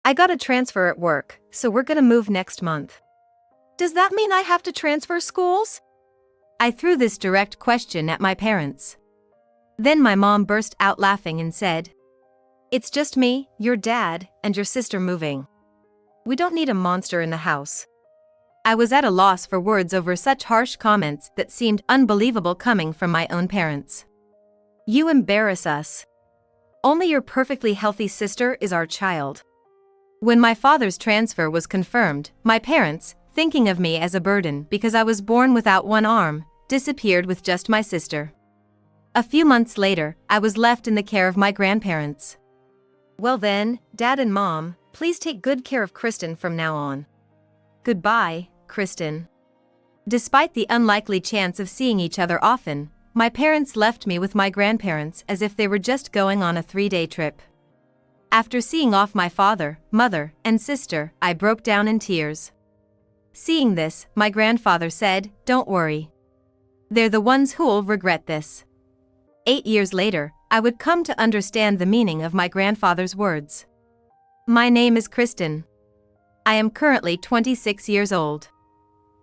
I got a transfer at work, so we're gonna move next month. Does that mean I have to transfer schools? I threw this direct question at my parents. Then my mom burst out laughing and said, "It's just me, your dad, and your sister moving. We don't need a monster in the house." I was at a loss for words over such harsh comments that seemed unbelievable coming from my own parents. "You embarrass us. Only your perfectly healthy sister is our child." When my father's transfer was confirmed, my parents, thinking of me as a burden because I was born without one arm, disappeared with just my sister. A few months later, I was left in the care of my grandparents. "Well then, Dad and Mom, please take good care of Kristen from now on. Goodbye, Kristen." Despite the unlikely chance of seeing each other often, my parents left me with my grandparents as if they were just going on a 3-day trip. After seeing off my father, mother, and sister, I broke down in tears. Seeing this, my grandfather said, "Don't worry. They're the ones who'll regret this." 8 years later, I would come to understand the meaning of my grandfather's words. My name is Kristen. I am currently 26 years old.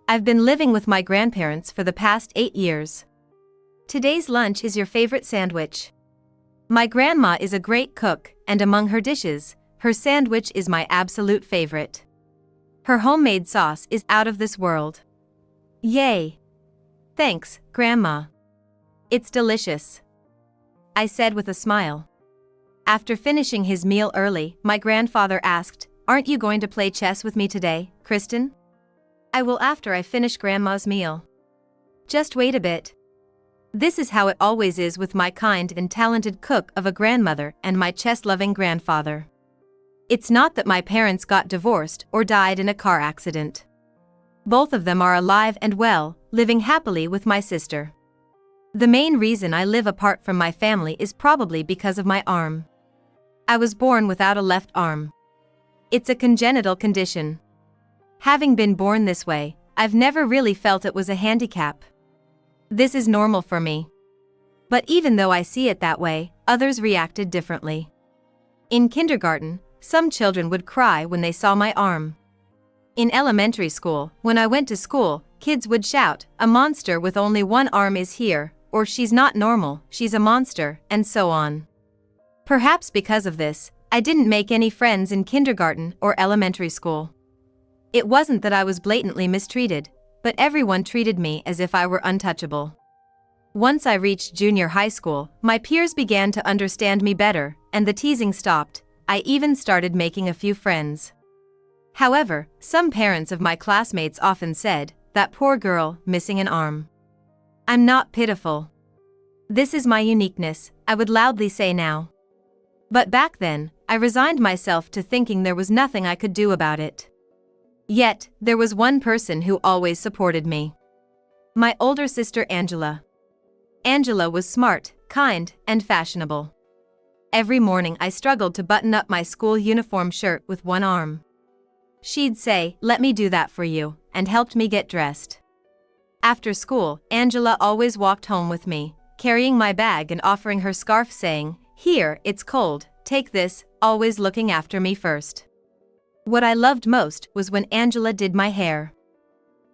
I've been living with my grandparents for the past 8 years. Today's lunch is your favorite sandwich. My grandma is a great cook, and among her dishes, her sandwich is my absolute favorite. Her homemade sauce is out of this world. Yay! Thanks, Grandma. It's delicious, I said with a smile. After finishing his meal early, my grandfather asked, "Aren't you going to play chess with me today, Kristen?" "I will after I finish Grandma's meal." "Just wait a bit." This is how it always is with my kind and talented cook of a grandmother and my chess-loving grandfather. It's not that my parents got divorced or died in a car accident. Both of them are alive and well, living happily with my sister. The main reason I live apart from my family is probably because of my arm. I was born without a left arm. It's a congenital condition. Having been born this way, I've never really felt it was a handicap. This is normal for me. But even though I see it that way, others reacted differently. In kindergarten, some children would cry when they saw my arm. In elementary school, when I went to school, kids would shout, "A monster with only one arm is here," or "She's not normal, she's a monster," and so on. Perhaps because of this, I didn't make any friends in kindergarten or elementary school. It wasn't that I was blatantly mistreated, but everyone treated me as if I were untouchable. Once I reached junior high school, my peers began to understand me better, and the teasing stopped. I even started making a few friends. However, some parents of my classmates often said, "That poor girl, missing an arm." I'm not pitiful. This is my uniqueness, I would loudly say now. But back then, I resigned myself to thinking there was nothing I could do about it. Yet, there was one person who always supported me. My older sister Angela. Angela was smart, kind, and fashionable. Every morning I struggled to button up my school uniform shirt with one arm. She'd say, "Let me do that for you," and helped me get dressed. After school, Angela always walked home with me, carrying my bag and offering her scarf saying, "Here, it's cold, take this," always looking after me first. What I loved most was when Angela did my hair.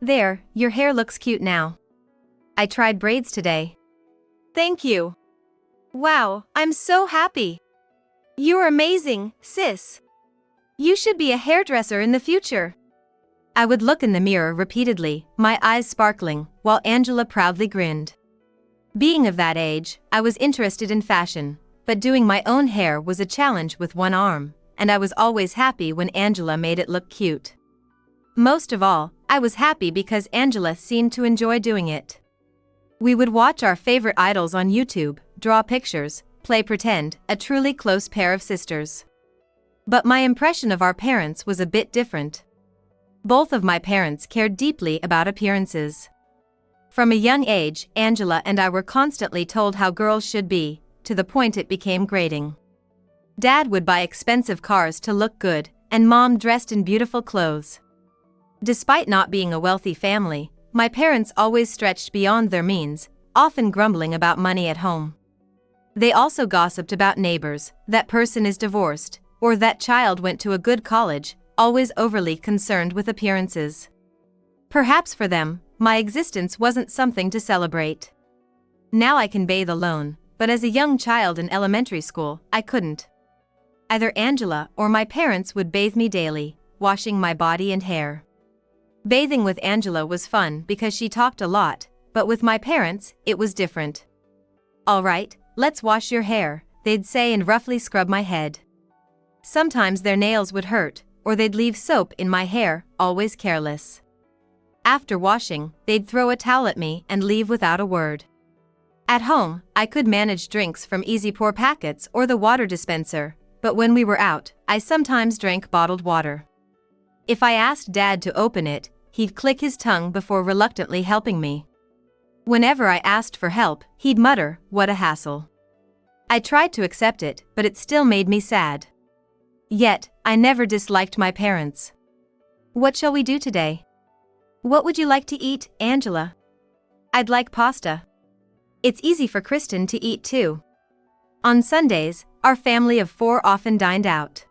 "There, your hair looks cute now. I tried braids today." "Thank you. Wow, I'm so happy. You're amazing, sis. You should be a hairdresser in the future." I would look in the mirror repeatedly, my eyes sparkling, while Angela proudly grinned. Being of that age, I was interested in fashion, but doing my own hair was a challenge with one arm, and I was always happy when Angela made it look cute. Most of all, I was happy because Angela seemed to enjoy doing it. We would watch our favorite idols on YouTube, draw pictures, play pretend, a truly close pair of sisters. But my impression of our parents was a bit different. Both of my parents cared deeply about appearances. From a young age, Angela and I were constantly told how girls should be, to the point it became grating. Dad would buy expensive cars to look good, and Mom dressed in beautiful clothes. Despite not being a wealthy family, my parents always stretched beyond their means, often grumbling about money at home. They also gossiped about neighbors, "That person is divorced," Or that child went to a good college, always overly concerned with appearances. Perhaps for them, my existence wasn't something to celebrate. Now I can bathe alone, but as a young child in elementary school, I couldn't. Either Angela or my parents would bathe me daily, washing my body and hair. Bathing with Angela was fun because she talked a lot, but with my parents, it was different. "All right, let's wash your hair," they'd say and roughly scrub my head. Sometimes their nails would hurt, or they'd leave soap in my hair, always careless. After washing, they'd throw a towel at me and leave without a word. At home, I could manage drinks from easy pour packets or the water dispenser, but when we were out, I sometimes drank bottled water. If I asked Dad to open it, he'd click his tongue before reluctantly helping me. Whenever I asked for help, he'd mutter, "What a hassle." I tried to accept it, but it still made me sad. Yet, I never disliked my parents. "What shall we do today?" "What would you like to eat, Angela?" "I'd like pasta." It's easy for Kristen to eat too. On Sundays, our family of 4 often dined out.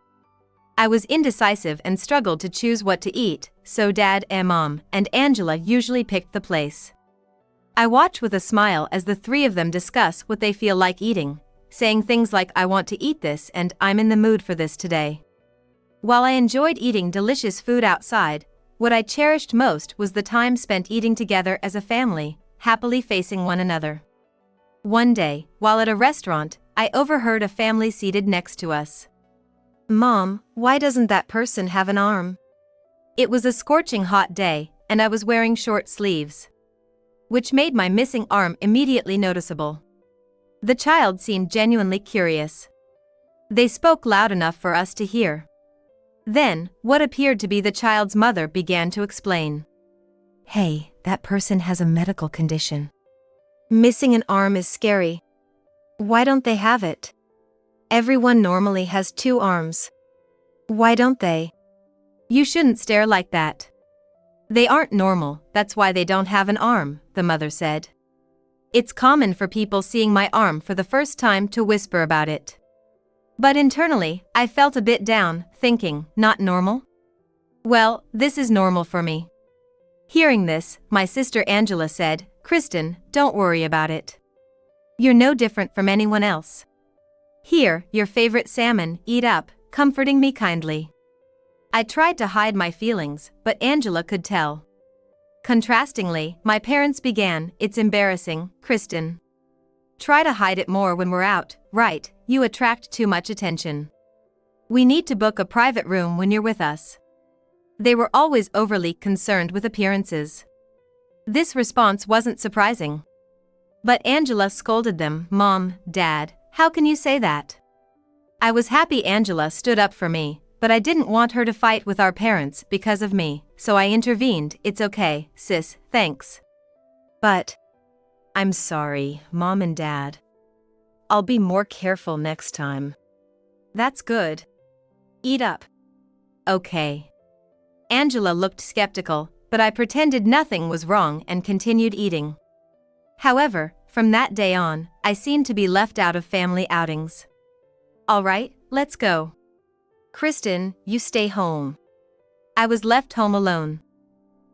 I was indecisive and struggled to choose what to eat, so Dad, Mom, and Angela usually picked the place. I watch with a smile as the 3 of them discuss what they feel like eating, saying things like "I want to eat this" and "I'm in the mood for this today." While I enjoyed eating delicious food outside, what I cherished most was the time spent eating together as a family, happily facing one another. One day, while at a restaurant, I overheard a family seated next to us. "Mom, why doesn't that person have an arm?" It was a scorching hot day, and I was wearing short sleeves, which made my missing arm immediately noticeable. The child seemed genuinely curious. They spoke loud enough for us to hear. Then, what appeared to be the child's mother began to explain. "Hey, that person has a medical condition. Missing an arm is scary. Why don't they have it? Everyone normally has 2 arms. Why don't they?" "You shouldn't stare like that. They aren't normal, that's why they don't have an arm," the mother said. It's common for people seeing my arm for the first time to whisper about it. But internally, I felt a bit down, thinking, not normal? Well, this is normal for me. Hearing this, my sister Angela said, "Kristen, don't worry about it. You're no different from anyone else. Here, your favorite salmon, eat up," comforting me kindly. I tried to hide my feelings, but Angela could tell. Contrastingly, my parents began, "It's embarrassing, Kristen. Try to hide it more when we're out, right? You attract too much attention. We need to book a private room when you're with us." They were always overly concerned with appearances. This response wasn't surprising. But Angela scolded them, "Mom, Dad, how can you say that?" I was happy Angela stood up for me, but I didn't want her to fight with our parents because of me, so I intervened. "It's okay, sis, thanks. But I'm sorry, Mom and Dad. I'll be more careful next time." "That's good. Eat up." "Okay." Angela looked skeptical, but I pretended nothing was wrong and continued eating. However, from that day on, I seemed to be left out of family outings. "All right, let's go. Kristen, you stay home." I was left home alone.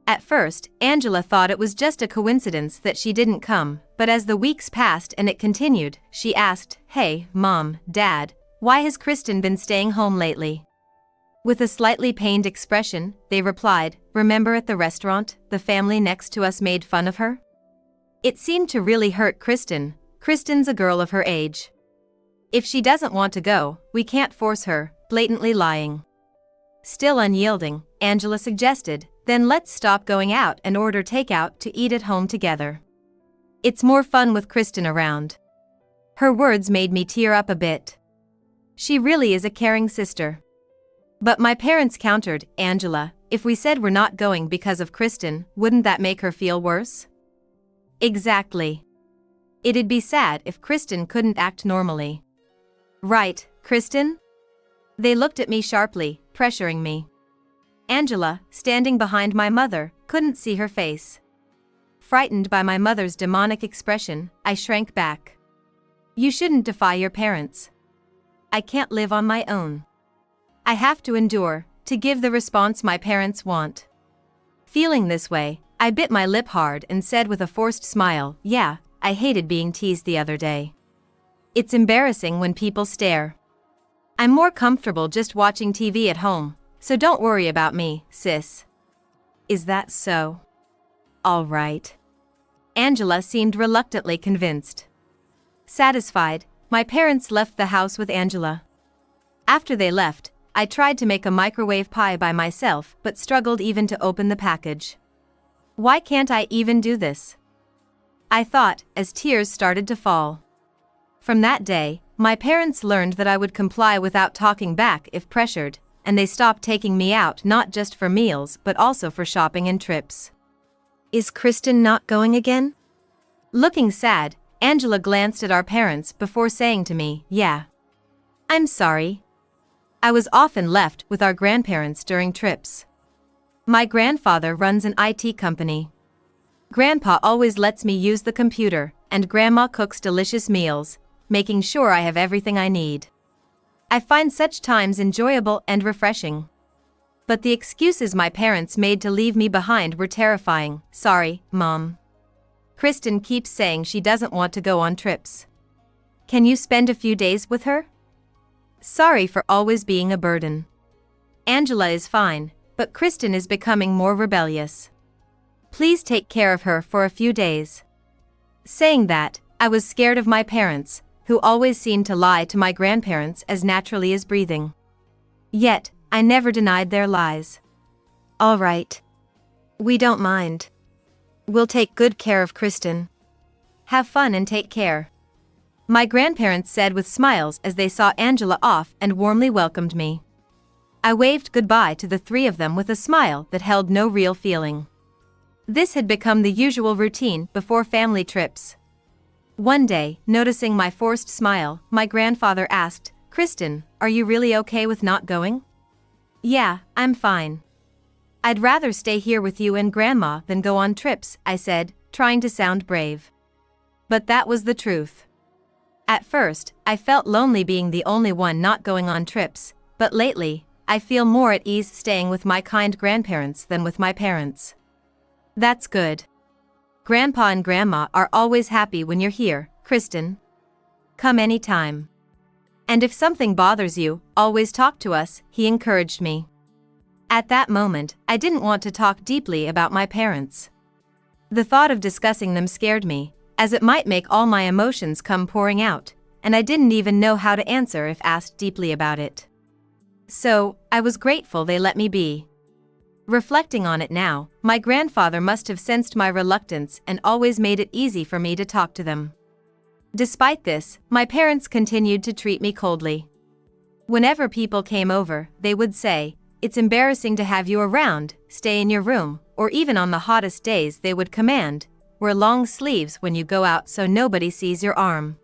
At first, Angela thought it was just a coincidence that she didn't come, but as the weeks passed and it continued, she asked, "Hey, Mom, Dad, why has Kristen been staying home lately?" With a slightly pained expression, they replied, "Remember at the restaurant, the family next to us made fun of her?" It seemed to really hurt Kristen. Kristen's a girl of her age. If she doesn't want to go, we can't force her, blatantly lying. Still unyielding, Angela suggested, "Then let's stop going out and order takeout to eat at home together. It's more fun with Kristen around." Her words made me tear up a bit. She really is a caring sister. But my parents countered, "Angela, if we said we're not going because of Kristen, wouldn't that make her feel worse?" Exactly. It'd be sad if Kristen couldn't act normally. Right, Kristen? They looked at me sharply, pressuring me. Angela, standing behind my mother, couldn't see her face. Frightened by my mother's demonic expression, I shrank back. "You shouldn't defy your parents. I can't live on my own." I have to endure to give the response my parents want. Feeling this way, I bit my lip hard and said with a forced smile, yeah, I hated being teased the other day. It's embarrassing when people stare. I'm more comfortable just watching TV at home, so don't worry about me, sis. Is that so? All right. Angela seemed reluctantly convinced. Satisfied, my parents left the house with Angela. After they left, I tried to make a microwave pie by myself but struggled even to open the package. Why can't I even do this? I thought, as tears started to fall. From that day, my parents learned that I would comply without talking back if pressured, and they stopped taking me out not just for meals but also for shopping and trips. Is Kristen not going again? Looking sad, Angela glanced at our parents before saying to me, yeah. I'm sorry. I was often left with our grandparents during trips. My grandfather runs an IT company. Grandpa always lets me use the computer, and Grandma cooks delicious meals, making sure I have everything I need. I find such times enjoyable and refreshing. But the excuses my parents made to leave me behind were terrifying. Sorry, Mom. Kristen keeps saying she doesn't want to go on trips. Can you spend a few days with her? Sorry for always being a burden. Angela is fine, but Kristen is becoming more rebellious. Please take care of her for a few days. Saying that, I was scared of my parents, who always seemed to lie to my grandparents as naturally as breathing. Yet, I never denied their lies. All right. We don't mind. We'll take good care of Kristen. Have fun and take care. My grandparents said with smiles as they saw Angela off and warmly welcomed me. I waved goodbye to the three of them with a smile that held no real feeling. This had become the usual routine before family trips. One day, noticing my forced smile, my grandfather asked, Kristen, are you really okay with not going? Yeah, I'm fine. I'd rather stay here with you and Grandma than go on trips, I said, trying to sound brave. But that was the truth. At first, I felt lonely being the only one not going on trips, but lately, I feel more at ease staying with my kind grandparents than with my parents. That's good. Grandpa and Grandma are always happy when you're here, Kristen. Come anytime. And if something bothers you, always talk to us, he encouraged me. At that moment, I didn't want to talk deeply about my parents. The thought of discussing them scared me, as it might make all my emotions come pouring out, and I didn't even know how to answer if asked deeply about it. So, I was grateful they let me be. Reflecting on it now, my grandfather must have sensed my reluctance and always made it easy for me to talk to them. Despite this, my parents continued to treat me coldly. Whenever people came over, they would say, "It's embarrassing to have you around, stay in your room," or even on the hottest days they would command, "Wear long sleeves when you go out so nobody sees your arm."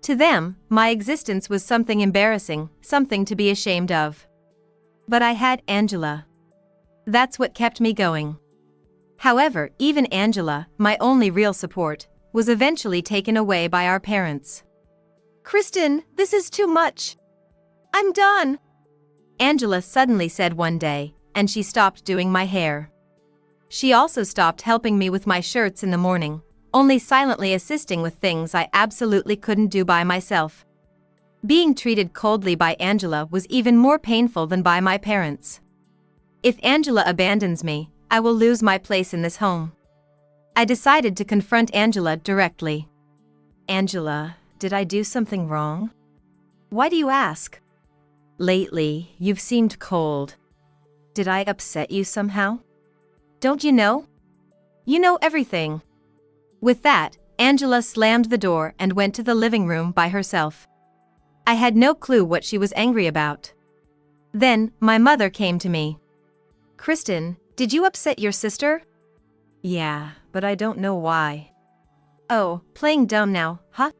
To them, my existence was something embarrassing, something to be ashamed of. But I had Angela. That's what kept me going. However, even Angela, my only real support, was eventually taken away by our parents. "Kristen, this is too much. I'm done," Angela suddenly said one day, and she stopped doing my hair. She also stopped helping me with my shirts in the morning, only silently assisting with things I absolutely couldn't do by myself. Being treated coldly by Angela was even more painful than by my parents. If Angela abandons me, I will lose my place in this home. I decided to confront Angela directly. "Angela, did I do something wrong? Why do you ask? Lately, you've seemed cold. Did I upset you somehow? Don't you know? You know everything." With that, Angela slammed the door and went to the living room by herself. I had no clue what she was angry about. Then, my mother came to me. "Kristen, did you upset your sister?" "Yeah, but I don't know why." "Oh, playing dumb now, huh?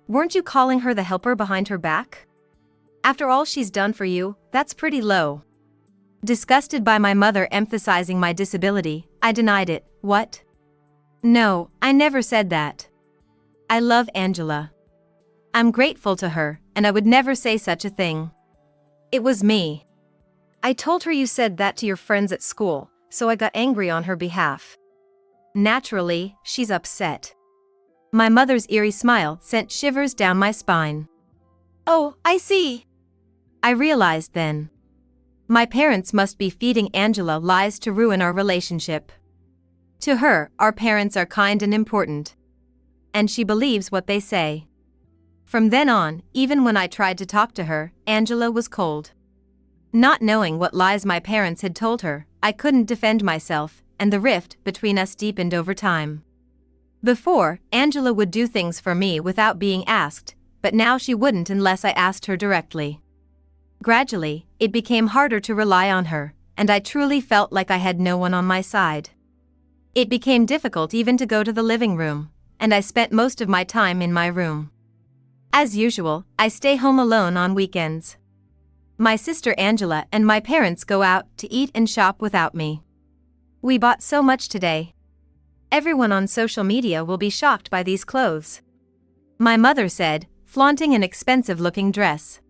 Weren't you calling her the helper behind her back? After all she's done for you, that's pretty low." Disgusted by my mother emphasizing my disability, I denied it. "What? No, I never said that. I love Angela. I'm grateful to her, and I would never say such a thing." It was me. I told her you said that to your friends at school, so I got angry on her behalf. Naturally, she's upset. My mother's eerie smile sent shivers down my spine. Oh, I see. I realized then. My parents must be feeding Angela lies to ruin our relationship. To her, our parents are kind and important. And she believes what they say. From then on, even when I tried to talk to her, Angela was cold. Not knowing what lies my parents had told her, I couldn't defend myself, and the rift between us deepened over time. Before, Angela would do things for me without being asked, but now she wouldn't unless I asked her directly. Gradually, it became harder to rely on her, and I truly felt like I had no one on my side. It became difficult even to go to the living room, and I spent most of my time in my room. As usual, I stay home alone on weekends. My sister Angela and my parents go out to eat and shop without me. We bought so much today. Everyone on social media will be shocked by these clothes. My mother said, flaunting an expensive-looking dress.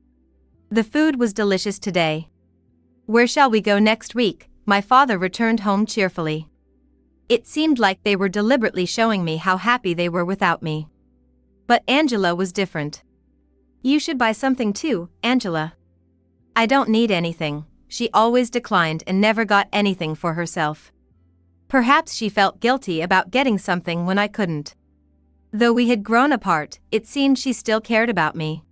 The food was delicious today. Where shall we go next week? My father returned home cheerfully. It seemed like they were deliberately showing me how happy they were without me. But Angela was different. You should buy something too, Angela. I don't need anything. She always declined and never got anything for herself. Perhaps she felt guilty about getting something when I couldn't. Though we had grown apart, it seemed she still cared about me.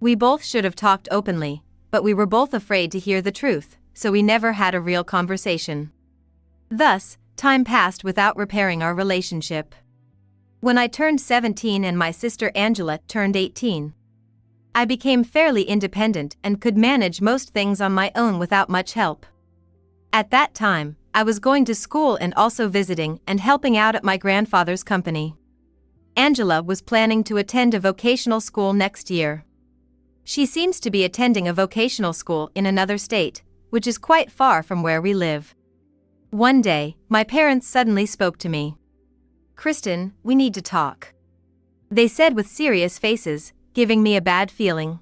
We both should have talked openly, but we were both afraid to hear the truth, so we never had a real conversation. Thus, time passed without repairing our relationship. When I turned 17 and my sister Angela turned 18, I became fairly independent and could manage most things on my own without much help. At that time, I was going to school and also visiting and helping out at my grandfather's company. Angela was planning to attend a vocational school next year. She seems to be attending a vocational school in another state, which is quite far from where we live. One day, my parents suddenly spoke to me. Kristen, we need to talk. They said with serious faces, giving me a bad feeling.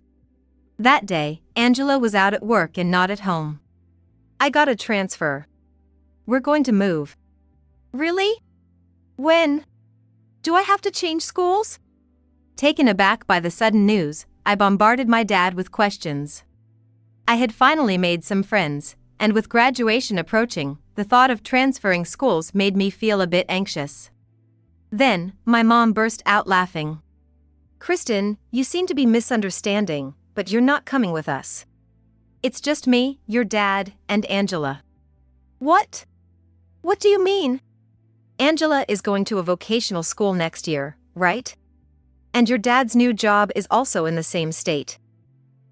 That day, Angela was out at work and not at home. I got a transfer. We're going to move. Really? When? Do I have to change schools? Taken aback by the sudden news, I bombarded my dad with questions. I had finally made some friends, and with graduation approaching, the thought of transferring schools made me feel a bit anxious. Then, my mom burst out laughing. Kristen, you seem to be misunderstanding, but you're not coming with us. It's just me, your dad, and Angela. What? What do you mean? Angela is going to a vocational school next year, right? And your dad's new job is also in the same state.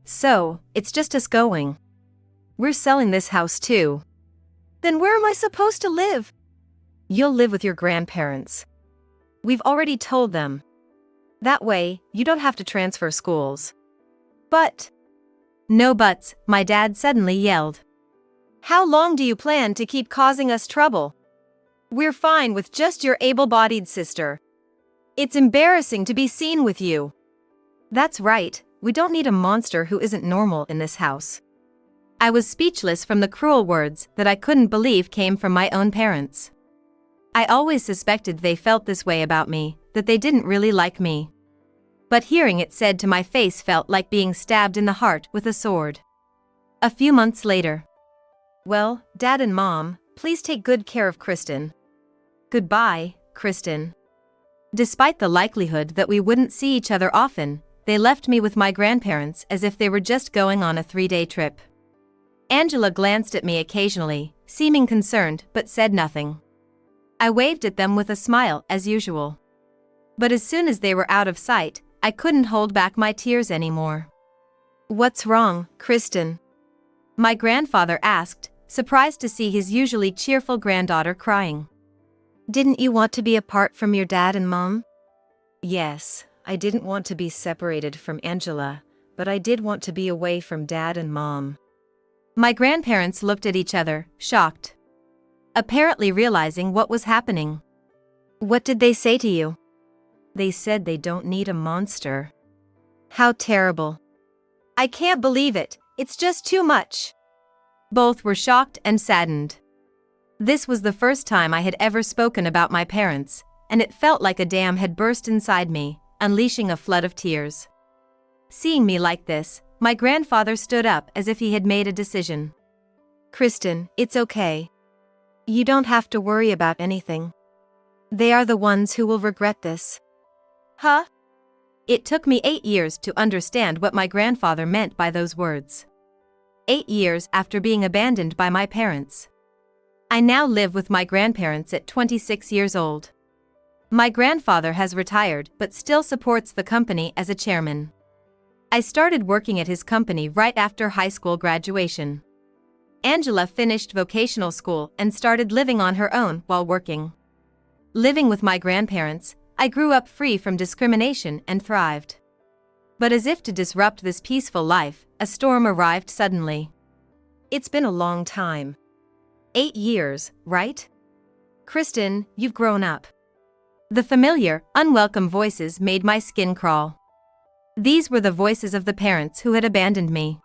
So, it's just us going. We're selling this house too. Then where am I supposed to live? You'll live with your grandparents. We've already told them. That way, you don't have to transfer schools. But... No buts, my dad suddenly yelled. How long do you plan to keep causing us trouble? We're fine with just your able-bodied sister. It's embarrassing to be seen with you. That's right, we don't need a monster who isn't normal in this house. I was speechless from the cruel words that I couldn't believe came from my own parents. I always suspected they felt this way about me, that they didn't really like me. But hearing it said to my face felt like being stabbed in the heart with a sword. A few months later. Well, Dad and Mom, please take good care of Kristen. Goodbye, Kristen. Despite the likelihood that we wouldn't see each other often, they left me with my grandparents as if they were just going on a 3-day trip. Angela glanced at me occasionally, seeming concerned but said nothing. I waved at them with a smile as usual. But as soon as they were out of sight, I couldn't hold back my tears anymore. What's wrong, Kristen? My grandfather asked, surprised to see his usually cheerful granddaughter crying. Didn't you want to be apart from your dad and mom? Yes, I didn't want to be separated from Angela, but I did want to be away from dad and mom. My grandparents looked at each other, shocked. Apparently realizing what was happening. What did they say to you? They said they don't need a monster. How terrible. I can't believe it, It's just too much." Both were shocked and saddened. This was the first time I had ever spoken about my parents, and it felt like a dam had burst inside me, unleashing a flood of tears. Seeing me like this, my grandfather stood up as if he had made a decision. "Kristen, it's okay. You don't have to worry about anything. They are the ones who will regret this." Huh? It took me 8 years to understand what my grandfather meant by those words. 8 years after being abandoned by my parents. I now live with my grandparents at 26 years old. My grandfather has retired but still supports the company as a chairman. I started working at his company right after high school graduation. Angela finished vocational school and started living on her own while working. Living with my grandparents, I grew up free from discrimination and thrived. But as if to disrupt this peaceful life, a storm arrived suddenly. It's been a long time. 8 years, right? "Kristen, you've grown up." The familiar, unwelcome voices made my skin crawl. These were the voices of the parents who had abandoned me.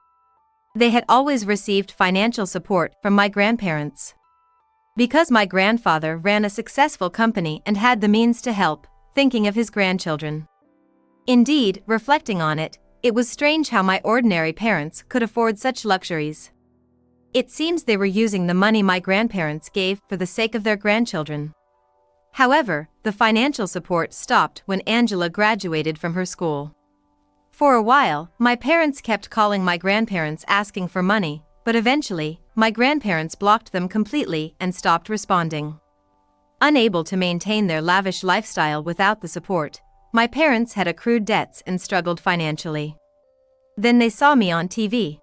They had always received financial support from my grandparents. Because my grandfather ran a successful company and had the means to help, thinking of his grandchildren. Indeed, reflecting on it, it was strange how my ordinary parents could afford such luxuries. It seems they were using the money my grandparents gave for the sake of their grandchildren. However, the financial support stopped when Angela graduated from her school. For a while, my parents kept calling my grandparents asking for money, but eventually, my grandparents blocked them completely and stopped responding. Unable to maintain their lavish lifestyle without the support, my parents had accrued debts and struggled financially. Then they saw me on TV.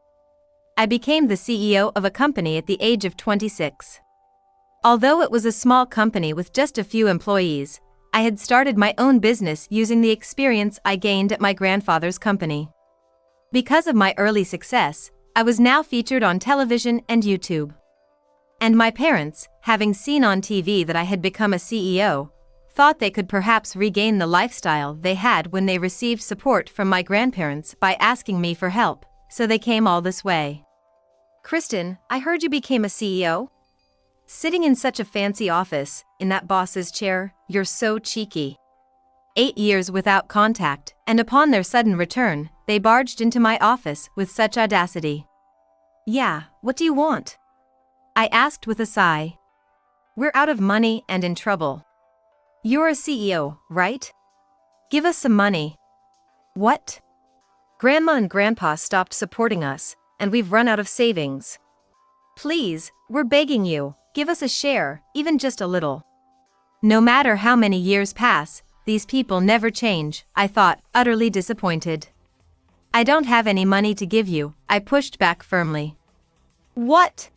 I became the CEO of a company at the age of 26. Although it was a small company with just a few employees, I had started my own business using the experience I gained at my grandfather's company. Because of my early success, I was now featured on television and YouTube. And my parents, having seen on TV that I had become a CEO, thought they could perhaps regain the lifestyle they had when they received support from my grandparents by asking me for help, so they came all this way. "Kristen, I heard you became a CEO? Sitting in such a fancy office, in that boss's chair, you're so cheeky." 8 years without contact, and upon their sudden return, they barged into my office with such audacity. "Yeah, what do you want?" I asked with a sigh. "We're out of money and in trouble. You're a CEO, right? Give us some money." "What?" "Grandma and Grandpa stopped supporting us, and we've run out of savings. Please, we're begging you. Give us a share, even just a little." No matter how many years pass, these people never change, I thought, utterly disappointed. "I don't have any money to give you," I pushed back firmly. "What?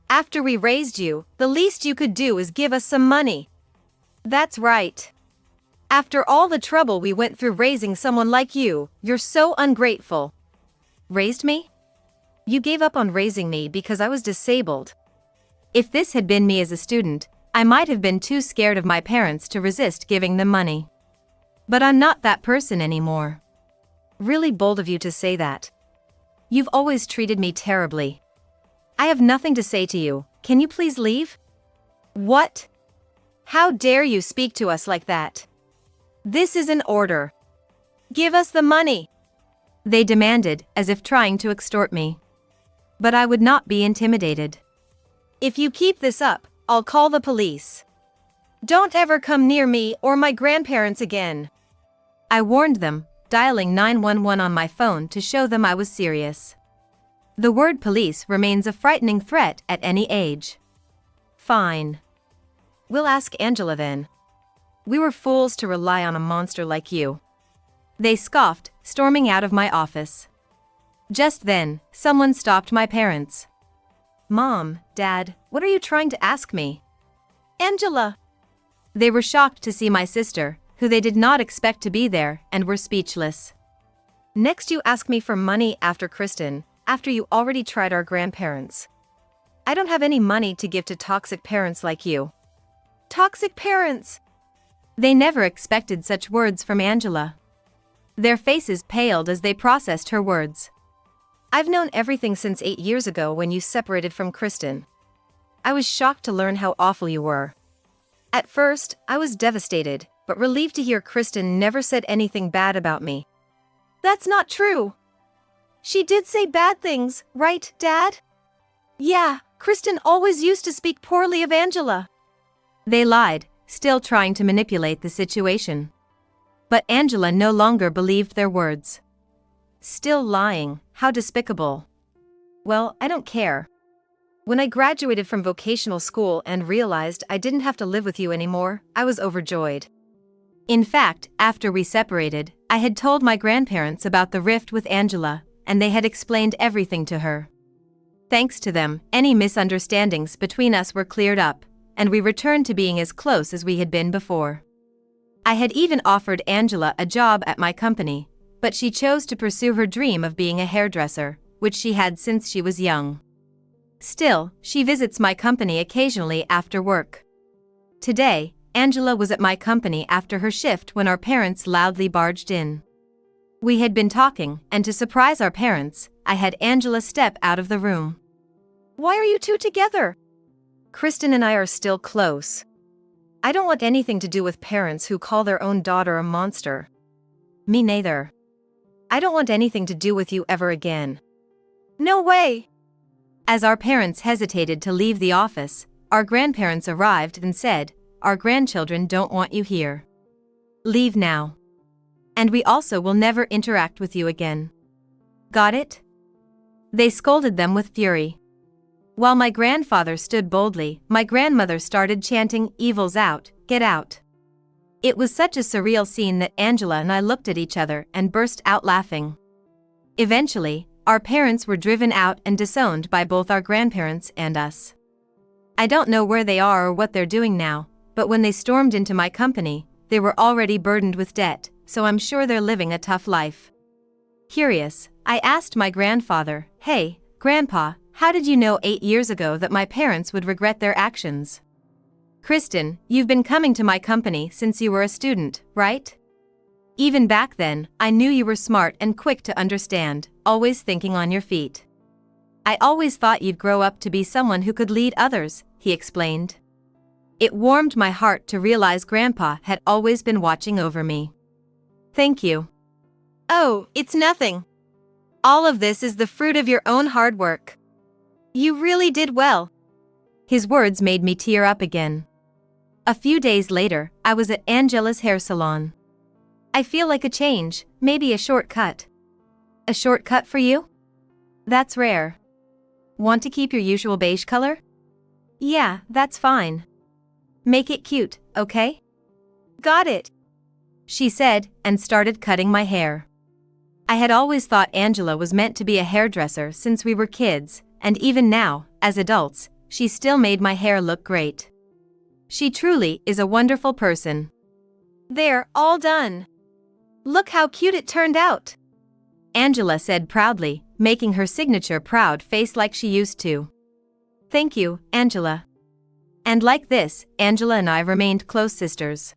After we raised you, the least you could do is give us some money." "That's right. After all the trouble we went through raising someone like you, you're so ungrateful." "Raised me? You gave up on raising me because I was disabled." If this had been me as a student, I might have been too scared of my parents to resist giving them money. But I'm not that person anymore. "Really bold of you to say that. You've always treated me terribly. I have nothing to say to you, can you please leave?" "What? How dare you speak to us like that? This is an order. Give us the money," they demanded, as if trying to extort me. But I would not be intimidated. "If you keep this up, I'll call the police. Don't ever come near me or my grandparents again," I warned them, dialing 911 on my phone to show them I was serious. The word police remains a frightening threat at any age. "Fine. We'll ask Angela then. We were fools to rely on a monster like you," they scoffed, storming out of my office. Just then, someone stopped my parents. "Mom, Dad, what are you trying to ask me?" "Angela." They were shocked to see my sister, who they did not expect to be there, and were speechless. "Next you ask me for money after Kristen, after you already tried our grandparents. I don't have any money to give to toxic parents like you." "Toxic parents?" They never expected such words from Angela. Their faces paled as they processed her words. I've known everything since 8 years ago when you separated from Kristen. I was shocked to learn how awful you were. At first, I was devastated, but relieved to hear Kristen never said anything bad about me. That's not true. She did say bad things, right, Dad? Yeah, Kristen always used to speak poorly of Angela. They lied, still trying to manipulate the situation. But Angela no longer believed their words. Still lying, how despicable. Well, I don't care. When I graduated from vocational school and realized I didn't have to live with you anymore, I was overjoyed. In fact, after we separated, I had told my grandparents about the rift with Angela, and they had explained everything to her. Thanks to them, any misunderstandings between us were cleared up, and we returned to being as close as we had been before. I had even offered Angela a job at my company, but she chose to pursue her dream of being a hairdresser, which she had since she was young. Still, she visits my company occasionally after work. Today, Angela was at my company after her shift when our parents loudly barged in. We had been talking, and to surprise our parents, I had Angela step out of the room. Why are you two together? Kristen and I are still close. I don't want anything to do with parents who call their own daughter a monster. Me neither. I don't want anything to do with you ever again. No way! As our parents hesitated to leave the office, our grandparents arrived and said, "Our grandchildren don't want you here. Leave now. And we also will never interact with you again. Got it?" They scolded them with fury. While my grandfather stood boldly, my grandmother started chanting, "Evil's out, get out." It was such a surreal scene that Angela and I looked at each other and burst out laughing. Eventually, our parents were driven out and disowned by both our grandparents and us. I don't know where they are or what they're doing now, but when they stormed into my company, they were already burdened with debt, so I'm sure they're living a tough life. Curious, I asked my grandfather, "Hey, Grandpa, how did you know 8 years ago that my parents would regret their actions?" "Kristen, you've been coming to my company since you were a student, right? Even back then, I knew you were smart and quick to understand, always thinking on your feet. I always thought you'd grow up to be someone who could lead others," he explained. It warmed my heart to realize Grandpa had always been watching over me. Thank you. Oh, it's nothing. All of this is the fruit of your own hard work. You really did well. His words made me tear up again. A few days later, I was at Angela's hair salon. I feel like a change, maybe a shortcut. A shortcut for you? That's rare. Want to keep your usual beige color? Yeah, that's fine. Make it cute, okay? Got it, she said, and started cutting my hair. I had always thought Angela was meant to be a hairdresser since we were kids, and even now, as adults, she still made my hair look great. She truly is a wonderful person. There, all done. Look how cute it turned out, Angela said proudly, making her signature proud face like she used to. Thank you, Angela. And like this, Angela and I remained close sisters.